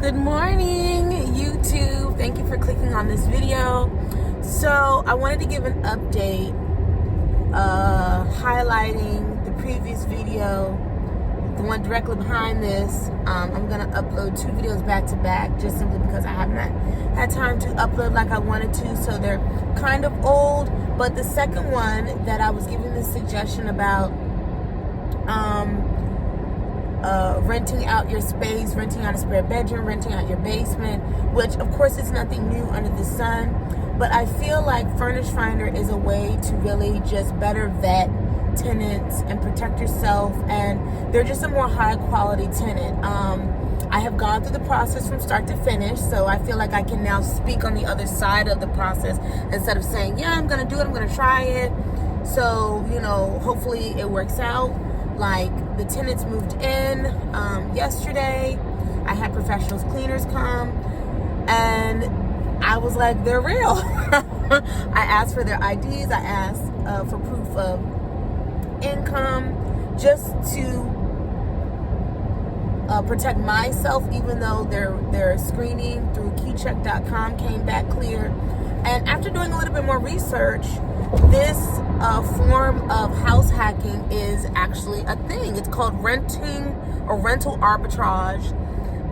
Good morning, YouTube. Thank you for clicking on this video. So I wanted to give an update highlighting the previous video, the one directly behind this. I'm going to upload two videos back to back just simply because I have not had time to upload like I wanted to, so they're kind of old. But the second one that I was giving this suggestion about renting out your space, renting out a spare bedroom, renting out your basement, which of course is nothing new under the sun, but I feel like Furnish Finder is a way to really just better vet tenants and protect yourself, and they're just a more high quality tenant. I have gone through the process from start to finish, so I feel like I can now speak on the other side of the process instead of saying, yeah, I'm gonna do it, I'm gonna try it. So, hopefully it works out. Like, the tenants moved in yesterday. I had professional cleaners come, and I was like, they're real. I asked for their IDs. I asked for proof of income, just to protect myself, even though their screening through keycheck.com came back clear. And after doing a little bit more research, this form of house hacking is actually a thing. It's called renting or rental arbitrage.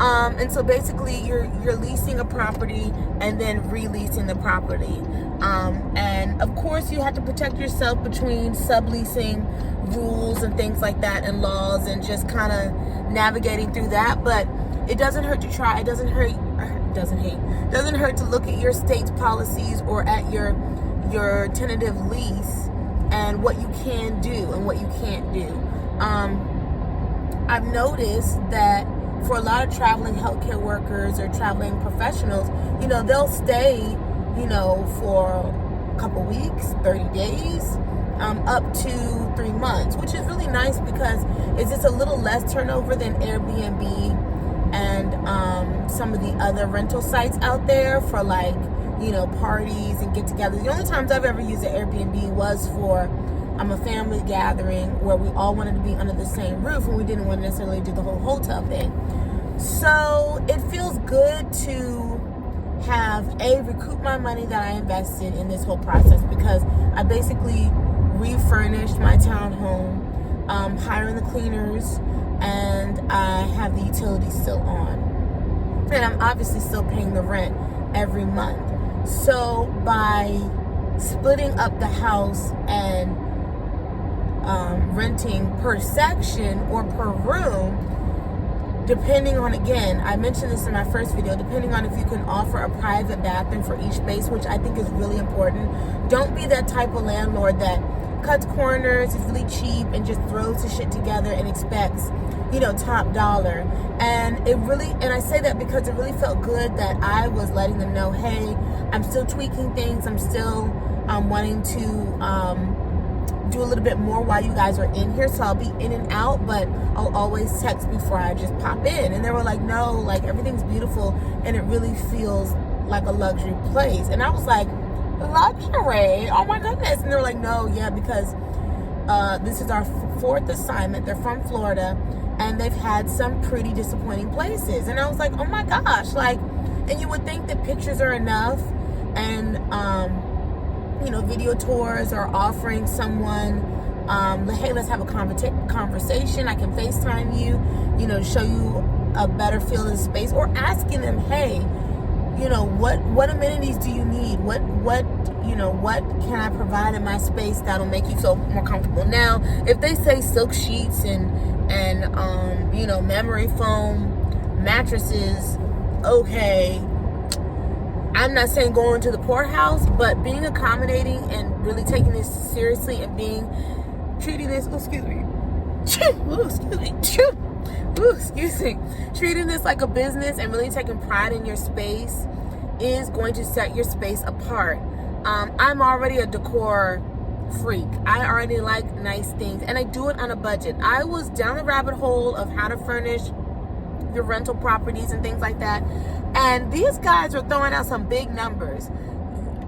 And so basically you're leasing a property and then releasing the property. And of course you have to protect yourself between subleasing rules and things like that and laws, and just kind of navigating through that. But it doesn't hurt to try. It doesn't hurt to look at your state's policies or at your tentative lease and what you can do and what you can't do. I've noticed that for a lot of traveling healthcare workers or traveling professionals, they'll stay, for a couple weeks, 30 days, up to 3 months, which is really nice because it's just a little less turnover than Airbnb and some of the other rental sites out there for parties and get-togethers. The only times I've ever used an Airbnb was for a family gathering where we all wanted to be under the same roof and we didn't want to necessarily do the whole hotel thing. So it feels good to have recoup my money that I invested in this whole process, because I basically refurnished my townhome, hiring the cleaners, and I have the utilities still on, and I'm obviously still paying the rent every month. So by splitting up the house and renting per section or per room, depending on, again, I mentioned this in my first video, depending on if you can offer a private bathroom for each space, which I think is really important. Don't be that type of landlord that cuts corners, is really cheap, and just throws the shit together and expects, top dollar. And I say that because it really felt good that I was letting them know, hey, I'm still tweaking things. I'm still wanting to do a little bit more while you guys are in here. So I'll be in and out, but I'll always text before I just pop in. And they were like, no, everything's beautiful and it really feels like a luxury place. And I was like, luxury? Oh my goodness. And they were like, no, yeah, because this is our fourth assignment. They're from Florida, and they've had some pretty disappointing places. And I was like, oh my gosh, and you would think that pictures are enough, and video tours are offering someone, hey, let's have a conversation. I can FaceTime you, show you a better feel of the space, or asking them, hey, what amenities do you need? What can I provide in my space that'll make you feel more comfortable? Now, if they say silk sheets and memory foam mattresses, okay, I'm not saying going to the poorhouse, but being accommodating and really taking this seriously and treating this treating this like a business and really taking pride in your space is going to set your space apart. I'm already a decor freak. I already like nice things, and I do it on a budget. I was down the rabbit hole of how to furnish your rental properties and things like that, and these guys are throwing out some big numbers,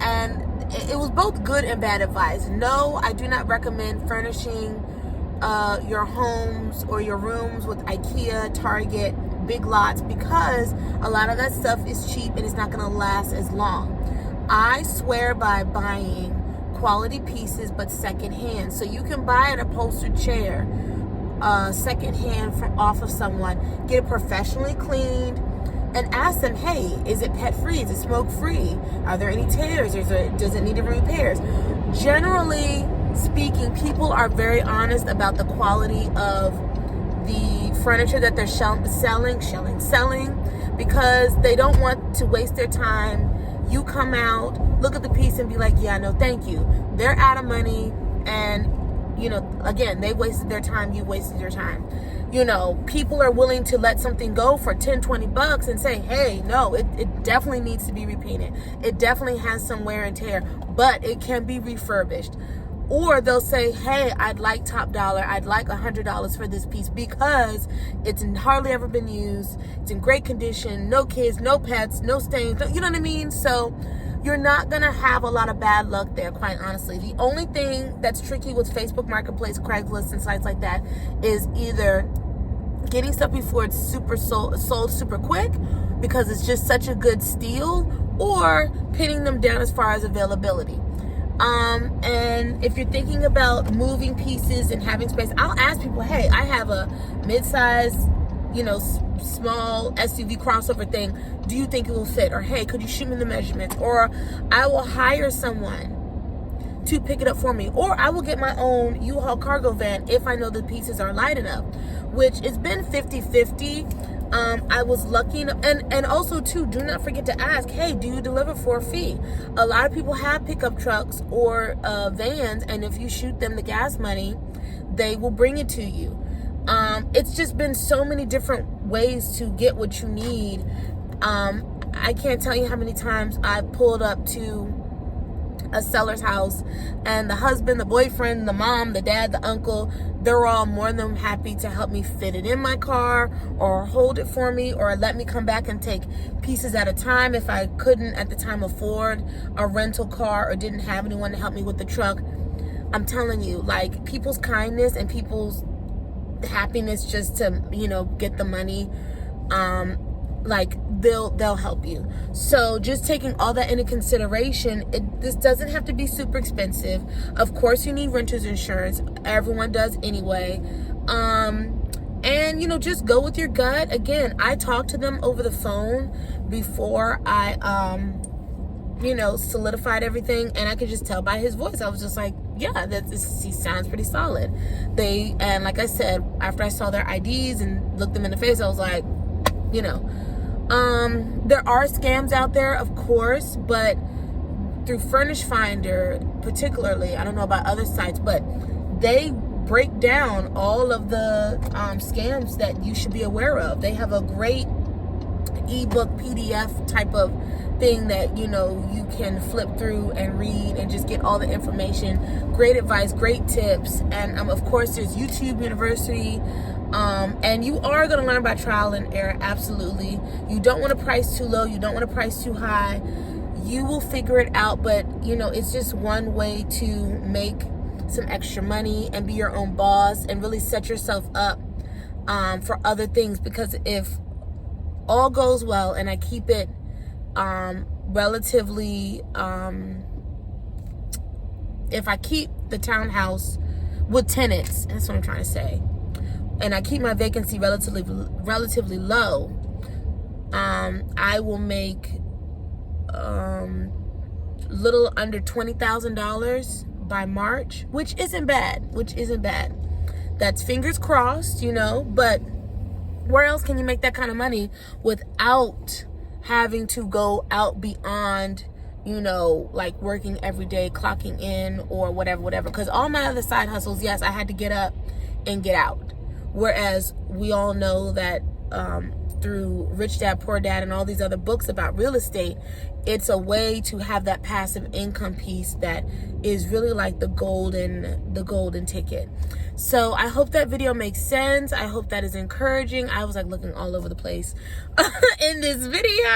and it was both good and bad advice. No, I do not recommend furnishing your homes or your rooms with IKEA, Target, big lots, because a lot of that stuff is cheap and it's not going to last as long. I swear by buying quality pieces but secondhand. So you can buy an upholstered chair secondhand off of someone, get it professionally cleaned, and ask them, hey, is it pet free? Is it smoke free? Are there any tears? Does it need any repairs? Generally speaking, people are very honest about the quality of the furniture that they're selling, because they don't want to waste their time. You come out, look at the piece and be like, yeah, no, thank you. They're out of money, and again, they wasted their time, you wasted your time. People are willing to let something go for $10-20 and say, hey, no, it definitely needs to be repainted. It definitely has some wear and tear, but it can be refurbished. Or they'll say, hey, I'd like top dollar. I'd like $100 for this piece because it's hardly ever been used. It's in great condition. No kids, no pets, no stains. You know what I mean? So you're not going to have a lot of bad luck there, quite honestly. The only thing that's tricky with Facebook Marketplace, Craigslist, and sites like that is either getting stuff before it's sold super quick because it's just such a good steal, or pinning them down as far as availability. And if you're thinking about moving pieces and having space, I'll ask people, hey, I have a mid-size, small SUV crossover thing. Do you think it will fit? Or, hey, could you shoot me the measurements? Or I will hire someone to pick it up for me. Or I will get my own U-Haul cargo van if I know the pieces are light enough, which it's been 50-50. I was lucky enough, and also too, do not forget to ask, hey, do you deliver for a fee? A lot of people have pickup trucks or vans, and if you shoot them the gas money, they will bring it to you. It's just been so many different ways to get what you need. I can't tell you how many times I pulled up to a seller's house, and the husband, the boyfriend, the mom, the dad, the uncle, they're all more than happy to help me fit it in my car, or hold it for me, or let me come back and take pieces at a time if I couldn't at the time afford a rental car or didn't have anyone to help me with the truck. I'm telling you, like, people's kindness and people's happiness just to get the money, they'll help you. So just taking all that into consideration, this doesn't have to be super expensive. Of course you need renter's insurance. Everyone does anyway. And just go with your gut. Again, I talked to them over the phone before I solidified everything, and I could just tell by his voice. I was just like, yeah, he sounds pretty solid. And like I said, after I saw their IDs and looked them in the face, I was like, there are scams out there, of course, but through Furnish Finder particularly, I don't know about other sites, but they break down all of the scams that you should be aware of. They have a great ebook PDF type of thing that you can flip through and read and just get all the information. Great advice, great tips, and of course there's YouTube University. And you are going to learn by trial and error, absolutely. You don't want to price too low, you don't want to price too high. You will figure it out, but it's just one way to make some extra money and be your own boss and really set yourself up for other things. Because if all goes well and I keep it relatively, if I keep the townhouse with tenants, that's what I'm trying to say, and I keep my vacancy relatively low, I will make little under $20,000 by March, which isn't bad. That's fingers crossed, but where else can you make that kind of money without having to go out beyond, like working every day, clocking in or whatever. Because all my other side hustles, yes, I had to get up and get out. Whereas we all know that through Rich Dad, Poor Dad and all these other books about real estate, it's a way to have that passive income piece that is really like the golden ticket. So I hope that video makes sense. I hope that is encouraging. I was like looking all over the place in this video.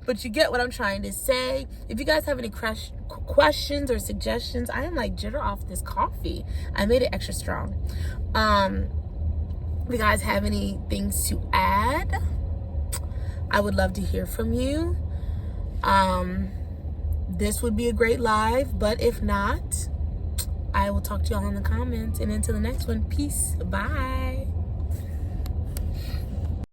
But you get what I'm trying to say. If you guys have any questions or suggestions, I am like jitter off this coffee. I made it extra strong. If you guys have any things to add, I would love to hear from you. This would be a great live, but if not, I will talk to y'all in the comments. And until the next one, peace. Bye.